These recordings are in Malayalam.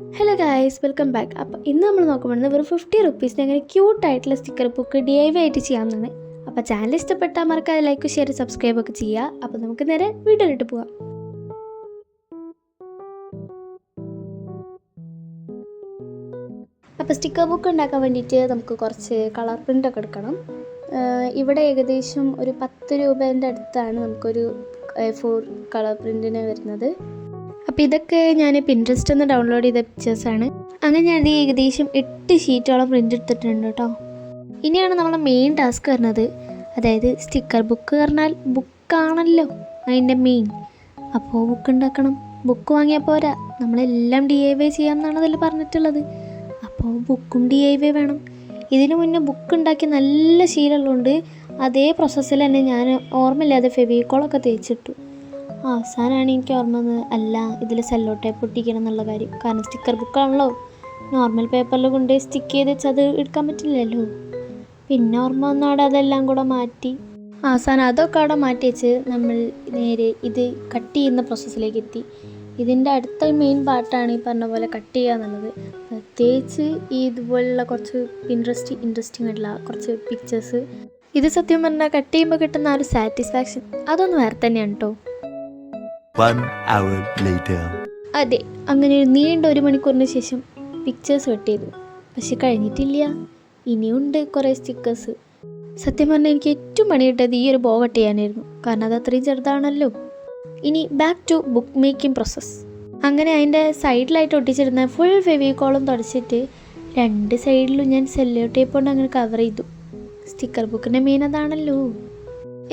Hello guys, welcome back. അപ്പോൾ ഇന്ന് നമ്മൾ നോക്കുമ്പോൾ വെറും 50 റുപ്പീസിന് അങ്ങനെ ക്യൂട്ടായിട്ടുള്ള സ്റ്റിക്കർ ബുക്ക് DIY ആയിട്ട് ചെയ്യാവുന്നതാണ്. അപ്പോൾ ചാനൽ ഇഷ്ടപ്പെട്ടാൽ മറക്കാതെ ലൈക്ക്, ഷെയർ, സബ്സ്ക്രൈബ് ഒക്കെ ചെയ്യുക. അപ്പോൾ നമുക്ക് നേരെ വീഡിയോയിലിട്ട് പോകാം. അപ്പോൾ സ്റ്റിക്കർ ബുക്ക് ഉണ്ടാക്കാൻ വേണ്ടിയിട്ട് നമുക്ക് കുറച്ച് കളർ പ്രിൻ്റൊക്കെ എടുക്കണം. ഇവിടെ ഏകദേശം ഒരു 10 രൂപേൻ്റെ അടുത്താണ് നമുക്കൊരു 4 കളർ പ്രിൻറ്റിന് വരുന്നത്. അപ്പോൾ ഇതൊക്കെ ഞാൻ പിൻട്രസ്റ്റിൽ നിന്ന് ഡൗൺലോഡ് ചെയ്ത പിക്ചേഴ്സാണ്. അങ്ങനെ ഞാൻ ഏകദേശം 8 ഷീറ്റോളം പ്രിൻ്റ് എടുത്തിട്ടുണ്ട് കേട്ടോ. ഇനിയാണ് നമ്മളെ മെയിൻ ടാസ്ക് വരുന്നത്. അതായത് സ്റ്റിക്കർ ബുക്ക് പറഞ്ഞാൽ ബുക്കാണല്ലോ അതിൻ്റെ മെയിൻ. അപ്പോൾ ബുക്ക് ഉണ്ടാക്കണം. ബുക്ക് വാങ്ങിയാൽ പോരാ, നമ്മളെല്ലാം DIY ചെയ്യാമെന്നാണ് അതിൽ പറഞ്ഞിട്ടുള്ളത്. അപ്പോൾ ബുക്കും DIY വേണം. ഇതിനു മുന്നേ ബുക്ക് ഉണ്ടാക്കി നല്ല ശീലമുള്ളതുകൊണ്ട് അതേ പ്രോസസ്സിൽ തന്നെ ഞാൻ ഓർമ്മയില്ലാതെ ഫെവിക്കോളൊക്കെ തേച്ചിട്ടു. അവസാനമാണ് എനിക്ക് ഓർമ്മ വന്നത്, അല്ല ഇതിൽ സെല്ലോ ടേപ്പ് ഒട്ടിക്കണം എന്നുള്ള കാര്യം. കാരണം സ്റ്റിക്കർ ബുക്കാണല്ലോ, നോർമൽ പേപ്പറിൽ കൊണ്ട് സ്റ്റിക്ക് ചെയ്ത് വെച്ച് അത് എടുക്കാൻ പറ്റില്ലല്ലോ. പിന്നെ ഓർമ്മ വന്നവിടെ അതെല്ലാം കൂടെ മാറ്റി അവസാനം അതൊക്കെ അവിടെ മാറ്റി വെച്ച് നമ്മൾ നേരെ ഇത് കട്ട് ചെയ്യുന്ന പ്രോസസ്സിലേക്ക് എത്തി. ഇതിൻ്റെ അടുത്ത മെയിൻ പാർട്ടാണ് ഈ പറഞ്ഞ പോലെ കട്ട് ചെയ്യുക എന്നുള്ളത്. പ്രത്യേകിച്ച് ഈ ഇതുപോലുള്ള കുറച്ച് ഇൻട്രസ്റ്റിംഗ് ആയിട്ടുള്ള കുറച്ച് പിക്ചേഴ്സ്. ഇത് സത്യം പറഞ്ഞാൽ കട്ട് ചെയ്യുമ്പോൾ കിട്ടുന്ന ആ ഒരു സാറ്റിസ്ഫാക്ഷൻ അതൊന്ന് വേറെ തന്നെയാണ് കേട്ടോ. 1 hour later. അതെ, അങ്ങനെ നീണ്ട 1 മണിക്കൂറിന് ശേഷം പിക്ചേഴ്സ് കട്ട് ചെയ്തു. പക്ഷെ കഴിഞ്ഞിട്ടില്ല, ഇനിയുണ്ട് കുറേ സ്റ്റിക്കേഴ്സ്. സത്യം പറഞ്ഞാൽ എനിക്ക് ഏറ്റവും പണി കിട്ടിയത് ഈ ഒരു ബോ കട്ട് ചെയ്യാനായിരുന്നു. കാരണം അത് അത്രയും ചെറുതാണല്ലോ. ഇനി back to book making process. അങ്ങനെ അതിൻ്റെ സൈഡിലായിട്ട് ഒട്ടിച്ചിരുന്ന ഫുൾ ഫെവിക്കോളും തുടച്ചിട്ട് 2 സൈഡിലും ഞാൻ സെല്ലോ ടേപ്പ് കൊണ്ട് അങ്ങനെ കവർ ചെയ്തു. സ്റ്റിക്കർ ബുക്കിൻ്റെ മെയിൻ അതാണല്ലോ.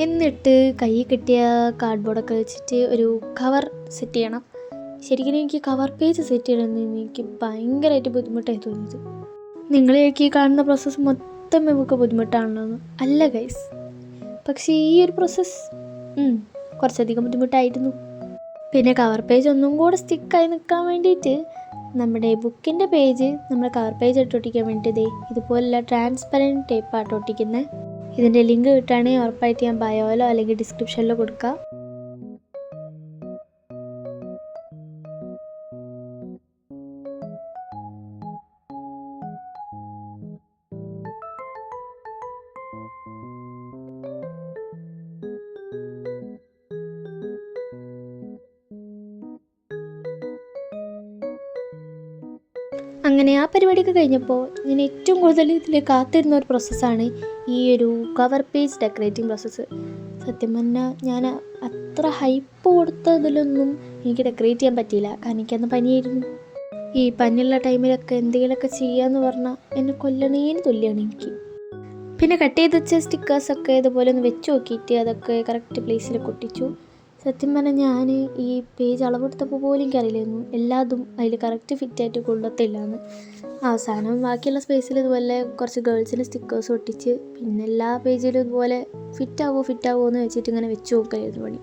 എന്നിട്ട് കൈ കിട്ടിയ കാർഡ്ബോർഡൊക്കെ വെച്ചിട്ട് ഒരു കവർ സെറ്റ് ചെയ്യണം. ശരിക്കും എനിക്ക് കവർ പേജ് സെറ്റ് ചെയ്യണമെന്ന് എനിക്ക് ഭയങ്കരമായിട്ട് ബുദ്ധിമുട്ടായി തോന്നിയത്. നിങ്ങളേക്ക് ഈ കാണുന്ന പ്രോസസ്സ് മൊത്തം നമുക്ക് ബുദ്ധിമുട്ടാണല്ലോ. അല്ല ഗൈസ്, പക്ഷേ ഈ ഒരു പ്രോസസ്സ് കുറച്ചധികം ബുദ്ധിമുട്ടായിരുന്നു. പിന്നെ കവർ പേജ് ഒന്നും കൂടെ സ്റ്റിക്കായി നിൽക്കാൻ വേണ്ടിയിട്ട് നമ്മുടെ ബുക്കിൻ്റെ പേജ് നമ്മൾ കവർ പേജ് ഇട്ട് ഒട്ടിക്കാൻ വേണ്ടിയിട്ട് ഇതുപോലുള്ള ട്രാൻസ്പെറൻറ്റ് ടേപ്പായിട്ട് ഒട്ടിക്കുന്നത്. ഇതിൻ്റെ ലിങ്ക് കിട്ടുകയാണെങ്കിൽ ഉറപ്പായിട്ട് ഞാൻ ബയോയിലോ അല്ലെങ്കിൽ ഡിസ്ക്രിപ്ഷനിലോ കൊടുക്കാം. അങ്ങനെ ആ പരിപാടിയൊക്കെ കഴിഞ്ഞപ്പോൾ ഞാൻ ഏറ്റവും കൂടുതൽ ഇതിൽ കാത്തിരുന്ന ഒരു പ്രോസസ്സാണ് ഈ ഒരു കവർ പേജ് ഡെക്കറേറ്റിംഗ് പ്രോസസ്സ്. സത്യം പറഞ്ഞാൽ ഞാൻ അത്ര ഹൈപ്പ് കൊടുത്തതിലൊന്നും എനിക്ക് ഡെക്കറേറ്റ് ചെയ്യാൻ പറ്റിയില്ല. കാരണം എനിക്കന്ന് പനിയായിരുന്നു. ഈ പനിയുള്ള ടൈമിലൊക്കെ എന്തെങ്കിലുമൊക്കെ ചെയ്യാമെന്ന് പറഞ്ഞാൽ എന്നെ കൊല്ലണേന് തുല്യമാണ് എനിക്ക്. പിന്നെ കട്ട് ചെയ്ത് വെച്ച സ്റ്റിക്കേഴ്സൊക്കെ ഇതുപോലെ ഒന്ന് വെച്ച് നോക്കിയിട്ട് അതൊക്കെ കറക്റ്റ് പ്ലേസിലൊക്കെ ഒട്ടിച്ചു. സത്യം പറഞ്ഞാൽ ഞാൻ ഈ പേജ് അളവെടുത്തപ്പോൾ പോലും എനിക്കറിയില്ലായിരുന്നു എല്ലാതും അതിൽ കറക്റ്റ് ഫിറ്റായിട്ട് കൊള്ളത്തില്ലാന്ന്. അവസാനം ബാക്കിയുള്ള സ്പേസിൽ ഇതുപോലെ കുറച്ച് ഗേൾസിൻ്റെ സ്റ്റിക്കേഴ്സ് ഒട്ടിച്ച് പിന്നെ എല്ലാ പേജിലും ഇതുപോലെ ഫിറ്റാവോ എന്ന് വെച്ചിട്ട് ഇങ്ങനെ വെച്ച് നോക്കായിരുന്നു പണി.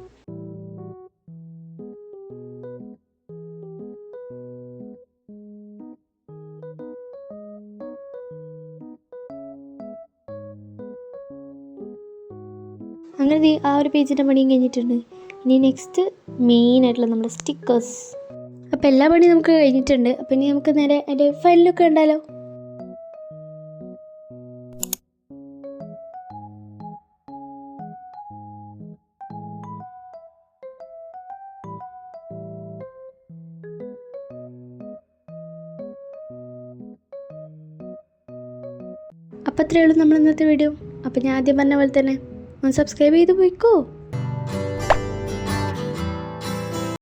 അങ്ങനെ ആ ഒരു പേജിൻ്റെ പണിയും കഴിഞ്ഞിട്ടുണ്ട്. ഇനി നെക്സ്റ്റ് മെയിനായിട്ടുള്ള നമ്മുടെ സ്റ്റിക്കേഴ്സ്. അപ്പോൾ എല്ലാ പണിയും നമുക്ക് കഴിഞ്ഞിട്ടുണ്ട്. അപ്പോൾ ഇനി നമുക്ക് നേരെ അതിൻ്റെ ഫയലിലൊക്കെ ഉണ്ടല്ലോ. അപ്പോൾ അത്രയേ ഉള്ളൂ നമ്മൾ ഇന്നത്തെ വീഡിയോ. അപ്പോൾ ഞാൻ ആദ്യം പറഞ്ഞ പോലെ തന്നെ ഒന്ന് സബ്സ്ക്രൈബ് ചെയ്ത് പോയിക്കോ.